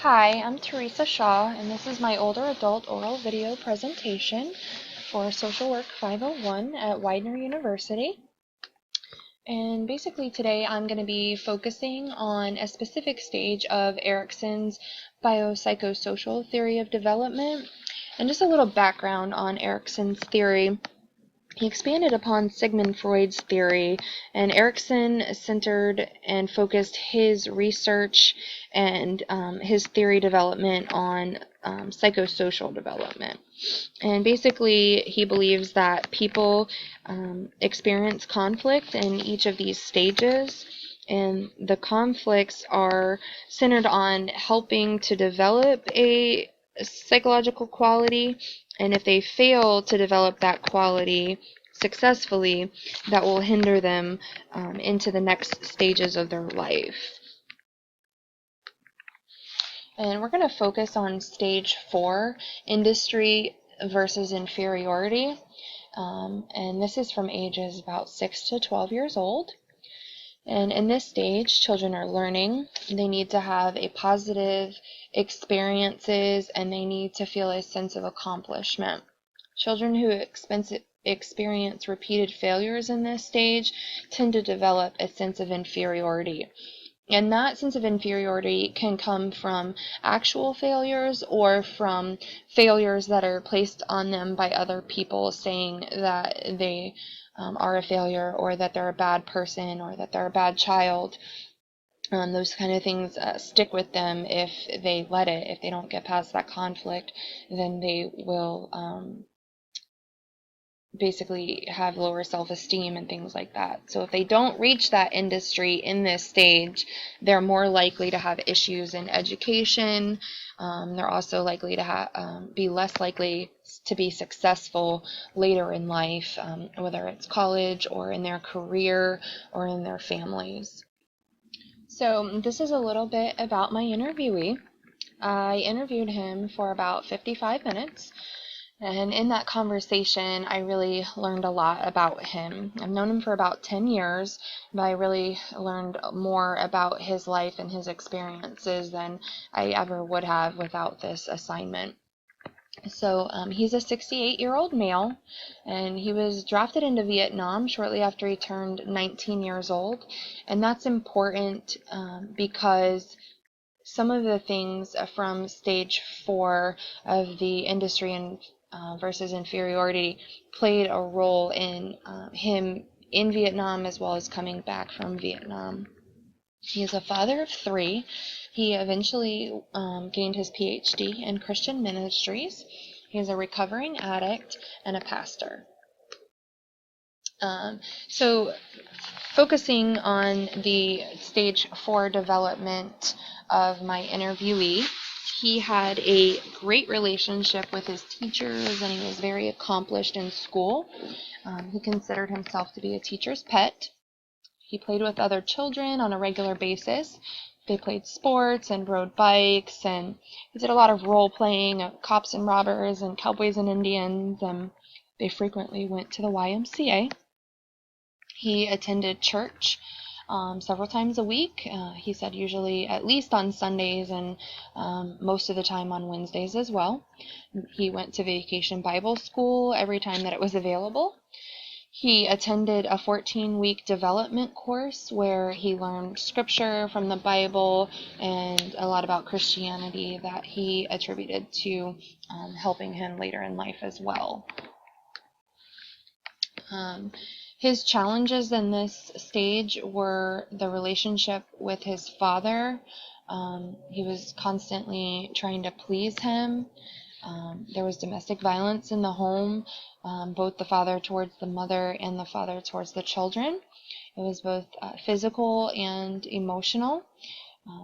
Hi, I'm Teresa Shaw, and this is my older adult oral video presentation for Social Work 501 at Widener University. And basically today I'm going to be focusing on a specific stage of Erikson's biopsychosocial theory of development, and just a little background on Erikson's theory. He expanded upon Sigmund Freud's theory, and Erikson centered and focused his research and his theory development on psychosocial development. And basically, he believes that people experience conflict in each of these stages, and the conflicts are centered on helping to develop a psychological quality, and if they fail to develop that quality successfully, that will hinder them into the next stages of their life. And we're going to focus on stage 4, industry versus inferiority. And this is from ages about 6 to 12 years old. And in this stage, children are learning. They need to have a positive experiences, and they need to feel a sense of accomplishment. Children who experience repeated failures in this stage tend to develop a sense of inferiority. And that sense of inferiority can come from actual failures or from failures that are placed on them by other people, saying that they are a failure, or that they're a bad person, or that they're a bad child. Those kind of things stick with them if they let it. If they don't get past that conflict, then they will basically have lower self-esteem and things like that. So if they don't reach that industry in this stage, they're more likely to have issues in education. They're also likely to be less likely to be successful later in life, whether it's college or in their career or in their families. So this is a little bit about my interviewee. I interviewed him for about 55 minutes. And in that conversation, I really learned a lot about him. I've known him for about 10 years, but I really learned more about his life and his experiences than I ever would have without this assignment. So he's a 68-year-old male, and he was drafted into Vietnam shortly after he turned 19 years old. And that's important because some of the things from stage 4 of the industry and versus inferiority played a role in him in Vietnam, as well as coming back from Vietnam. He is a father of 3. He eventually gained his PhD in Christian ministries. He is a recovering addict and a pastor. So focusing on the stage 4 development of my interviewee, he had a great relationship with his teachers, and he was very accomplished in school. He considered himself to be a teacher's pet. He played with other children on a regular basis. They played sports and rode bikes, and he did a lot of role playing of cops and robbers and cowboys and Indians, and they frequently went to the YMCA. He attended church several times a week. He said usually at least on Sundays, and most of the time on Wednesdays as well. He went to Vacation Bible School every time that it was available. He attended a 14-week development course where he learned scripture from the Bible and a lot about Christianity that he attributed to helping him later in life as well. His challenges in this stage were the relationship with his father. He was constantly trying to please him. There was domestic violence in the home, both the father towards the mother and the father towards the children. It was both physical and emotional.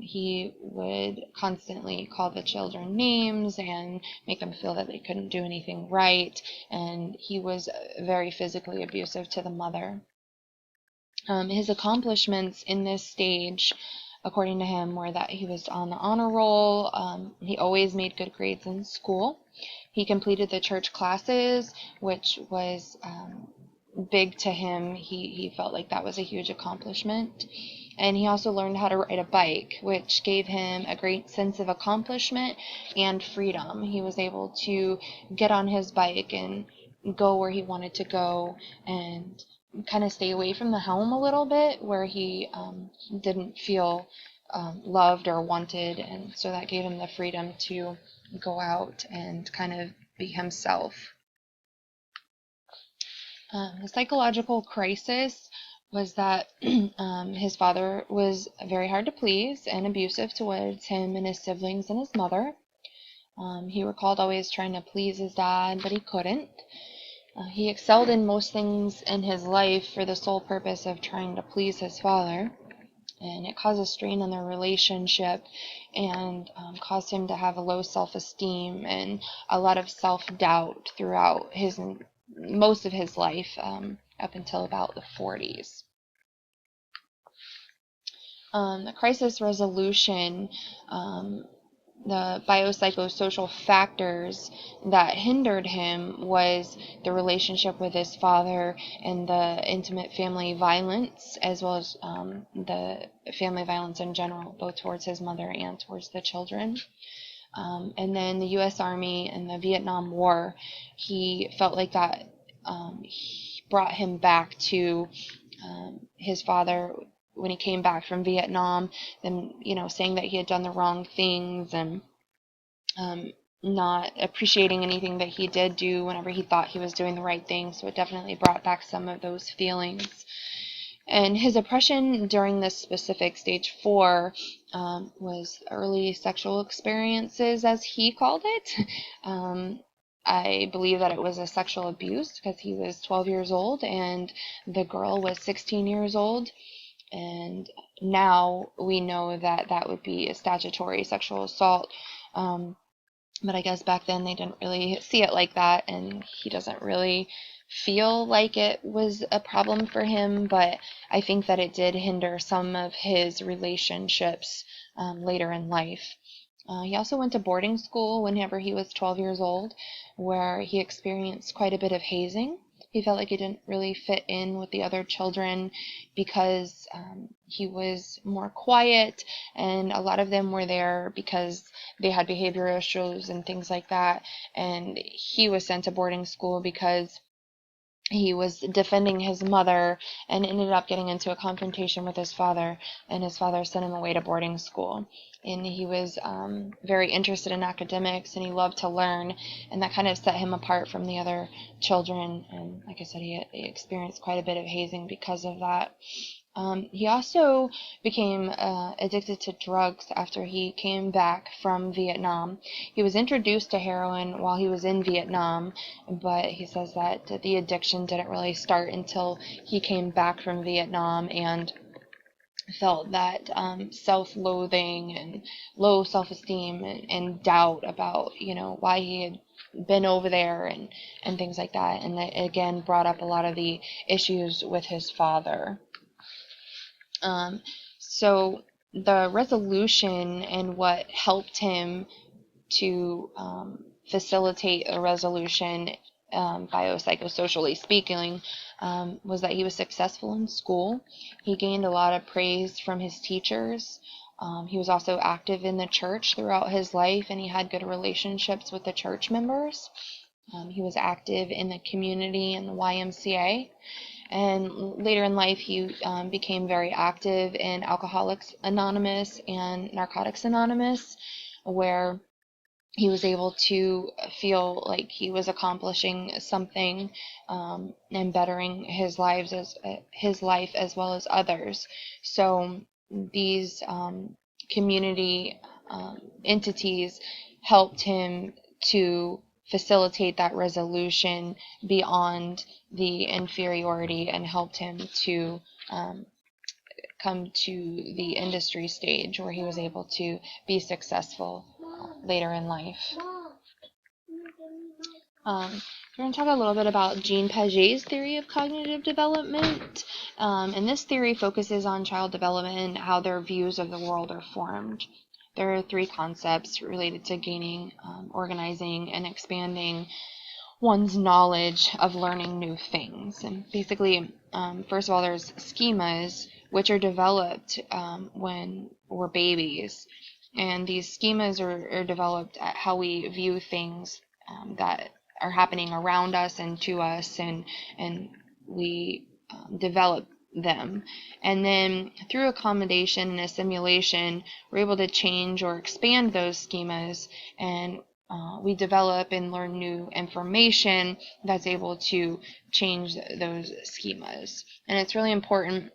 He would constantly call the children names and make them feel that they couldn't do anything right, and he was very physically abusive to the mother. His accomplishments in this stage, according to him, were that he was on the honor roll. He always made good grades in school. He completed the church classes, which was big to him. He felt like that was a huge accomplishment. And he also learned how to ride a bike, which gave him a great sense of accomplishment and freedom. He was able to get on his bike and go where he wanted to go and kind of stay away from the helm a little bit, where he didn't feel loved or wanted. And so that gave him the freedom to go out and kind of be himself. The psychological crisis was that his father was very hard to please and abusive towards him and his siblings and his mother. He recalled always trying to please his dad, but he couldn't. He excelled in most things in his life for the sole purpose of trying to please his father, and it caused a strain on their relationship and caused him to have a low self-esteem and a lot of self-doubt throughout most of his life, up until about the 40s. The crisis resolution, the biopsychosocial factors that hindered him was the relationship with his father and the intimate family violence, as well as the family violence in general, both towards his mother and towards the children. And then the U.S. Army and the Vietnam War, he felt like that brought him back to his father when he came back from Vietnam, and saying that he had done the wrong things and not appreciating anything that he did do whenever he thought he was doing the right thing. So it definitely brought back some of those feelings. And his oppression during this specific stage 4 was early sexual experiences, as he called it. I believe that it was a sexual abuse because he was 12 years old and the girl was 16 years old. And now we know that that would be a statutory sexual assault. But I guess back then they didn't really see it like that, and he doesn't really feel like it was a problem for him, but I think that it did hinder some of his relationships later in life. He also went to boarding school whenever he was 12 years old, where he experienced quite a bit of hazing. He felt like he didn't really fit in with the other children because he was more quiet, and a lot of them were there because they had behavioral issues and things like that. And he was sent to boarding school because he was defending his mother and ended up getting into a confrontation with his father, and his father sent him away to boarding school. And he was very interested in academics, and he loved to learn, and that kind of set him apart from the other children. And like I said, he experienced quite a bit of hazing because of that. He also became addicted to drugs after he came back from Vietnam. He was introduced to heroin while he was in Vietnam, but he says that the addiction didn't really start until he came back from Vietnam and felt that self-loathing and low self-esteem and doubt about, why he had been over there and things like that. And that, again, brought up a lot of the issues with his father. So the resolution and what helped him to facilitate a resolution, biopsychosocially speaking, was that he was successful in school. He gained a lot of praise from his teachers. He was also active in the church throughout his life, and he had good relationships with the church members. He was active in the community and the YMCA. And later in life, he became very active in Alcoholics Anonymous and Narcotics Anonymous, where he was able to feel like he was accomplishing something and bettering his life as well as others. So these community entities helped him to facilitate that resolution beyond the inferiority and helped him to come to the industry stage where he was able to be successful later in life. We're going to talk a little bit about Jean Piaget's theory of cognitive development. And this theory focuses on child development and how their views of the world are formed. There are 3 concepts related to gaining, organizing, and expanding one's knowledge of learning new things. And basically, first of all, there's schemas which are developed when we're babies. And these schemas are developed at how we view things that are happening around us and to us, and we develop them. And then through accommodation and assimilation, we're able to change or expand those schemas, and we develop and learn new information that's able to change those schemas. And it's really important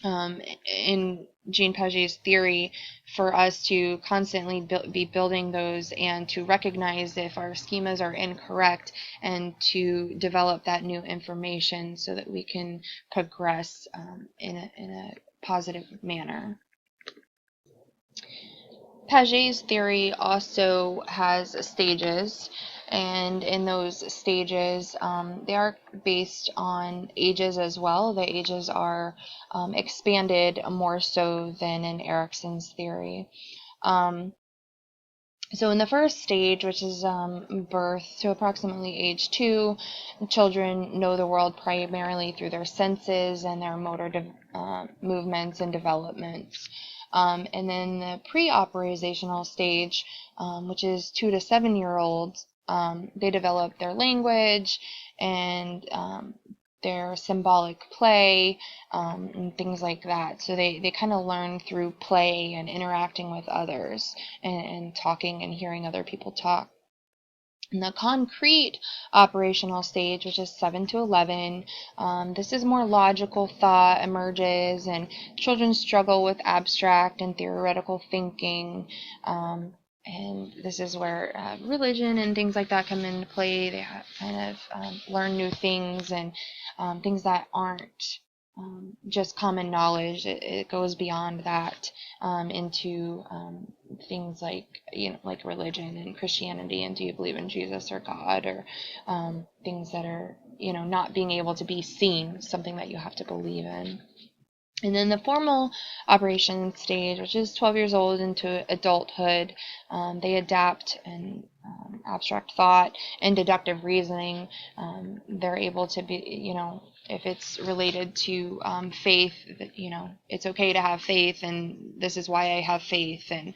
in Jean Piaget's theory for us to constantly be building those and to recognize if our schemas are incorrect and to develop that new information so that we can progress in a positive manner. Piaget's theory also has stages, and in those stages, they are based on ages as well. The ages are expanded more so than in Erikson's theory. So in the first stage, which is birth, so approximately age 2, children know the world primarily through their senses and their motor movements and developments. And then the pre-operational stage, which is 2 to 7-year-olds, they develop their language and their symbolic play and things like that. So they kind of learn through play and interacting with others and talking and hearing other people talk. In the concrete operational stage, which is 7 to 11, this is more logical thought emerges, and children struggle with abstract and theoretical thinking. And this is where religion and things like that come into play. They kind of learn new things and things that aren't just common knowledge. It goes beyond that into things like, like religion and Christianity, and do you believe in Jesus or God, or things that are, not being able to be seen, something that you have to believe in. And then the formal operation stage, which is 12 years old into adulthood, they adapt and abstract thought and deductive reasoning. They're able to be, if it's related to faith, that, it's okay to have faith, and this is why I have faith, and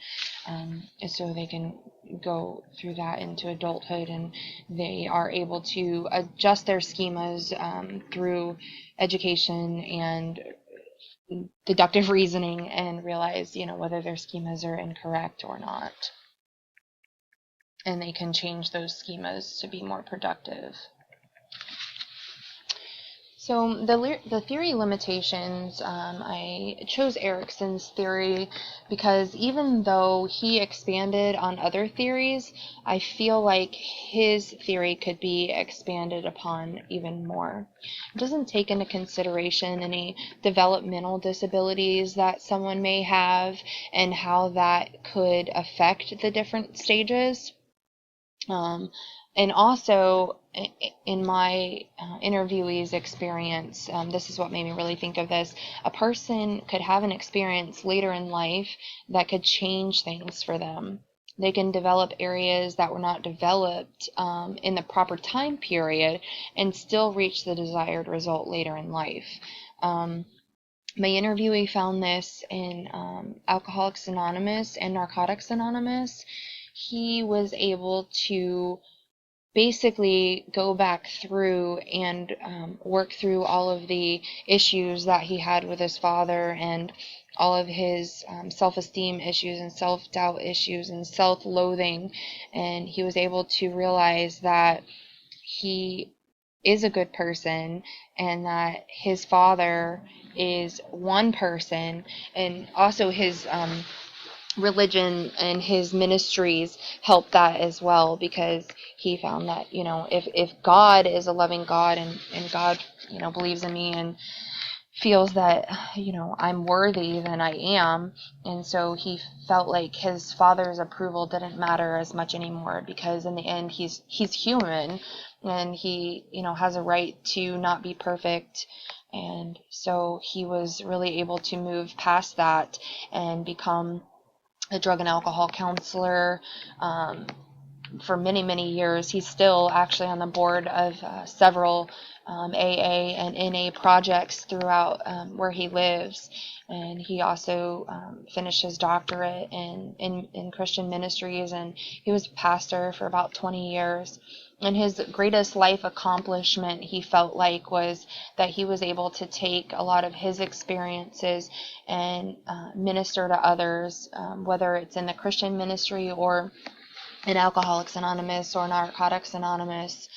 so they can go through that into adulthood, and they are able to adjust their schemas through education and deductive reasoning and realize, whether their schemas are incorrect or not. And they can change those schemas to be more productive. So the theory limitations, I chose Erikson's theory because even though he expanded on other theories, I feel like his theory could be expanded upon even more. It doesn't take into consideration any developmental disabilities that someone may have and how that could affect the different stages. And also, in my interviewee's experience, this is what made me really think of this. A person could have an experience later in life that could change things for them. They can develop areas that were not developed in the proper time period and still reach the desired result later in life. My interviewee found this in Alcoholics Anonymous and Narcotics Anonymous. He was able to basically go back through and work through all of the issues that he had with his father and all of his self-esteem issues and self-doubt issues and self-loathing, and he was able to realize that he is a good person and that his father is one person, and also his religion and his ministries help that as well, because he found that, if God is a loving God and God, believes in me and feels that, I'm worthy, then I am. And so he felt like his father's approval didn't matter as much anymore, because in the end he's human, and he, has a right to not be perfect. And so he was really able to move past that and become a drug and alcohol counselor, for many, many years. He's still actually on the board of several AA and NA projects throughout where he lives. And he also finished his doctorate in Christian ministries, and he was a pastor for about 20 years. And his greatest life accomplishment, he felt like, was that he was able to take a lot of his experiences and minister to others, whether it's in the Christian ministry or in Alcoholics Anonymous or Narcotics Anonymous.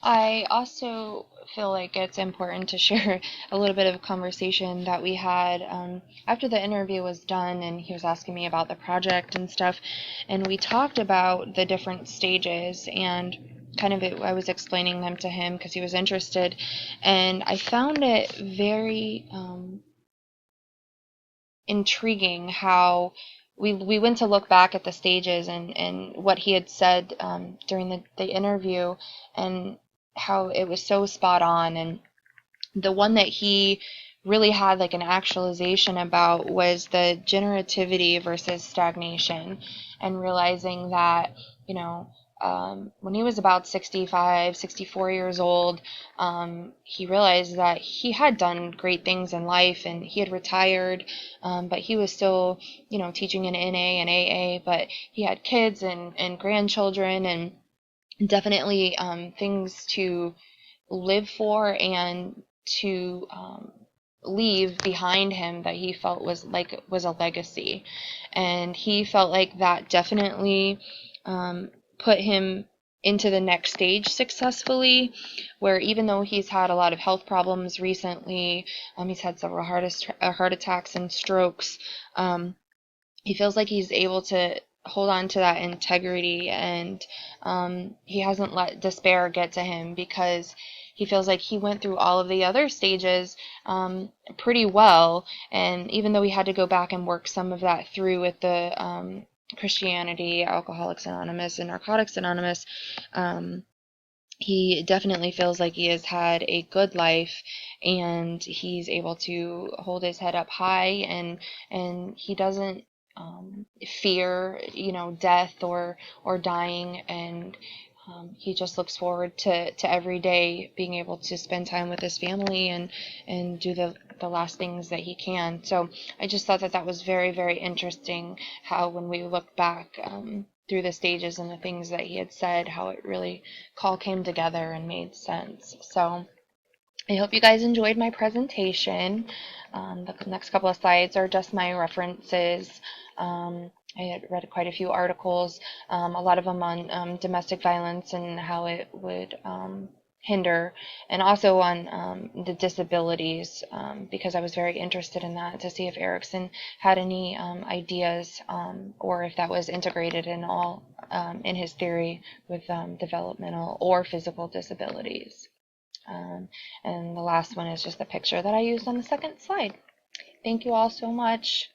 I also feel like it's important to share a little bit of a conversation that we had after the interview was done, and he was asking me about the project and stuff, and we talked about the different stages, and I was explaining them to him because he was interested, and I found it very intriguing how we went to look back at the stages and what he had said during the interview, and how it was so spot on. And the one that he really had like an actualization about was the generativity versus stagnation, and realizing that, when he was about 65, 64 years old, he realized that he had done great things in life and he had retired, but he was still, teaching in NA and AA, but he had kids and grandchildren, and definitely things to live for and to leave behind him that he felt was a legacy. And he felt like that definitely put him into the next stage successfully, where even though he's had a lot of health problems recently, he's had several heart attacks and strokes, he feels like he's able to hold on to that integrity, and he hasn't let despair get to him, because he feels like he went through all of the other stages pretty well. And even though he had to go back and work some of that through with the Christianity, Alcoholics Anonymous, and Narcotics Anonymous, he definitely feels like he has had a good life, and he's able to hold his head up high, and he doesn't fear, death or dying, and he just looks forward to every day being able to spend time with his family and do the last things that he can. So I just thought that was very, very interesting, how when we look back through the stages and the things that he had said, how it really all came together and made sense. So I hope you guys enjoyed my presentation. The next couple of slides are just my references. I had read quite a few articles, a lot of them on domestic violence and how it would hinder, and also on the disabilities, because I was very interested in that, to see if Erickson had any ideas, or if that was integrated in all in his theory with developmental or physical disabilities. And the last one is just the picture that I used on the second slide. Thank you all so much.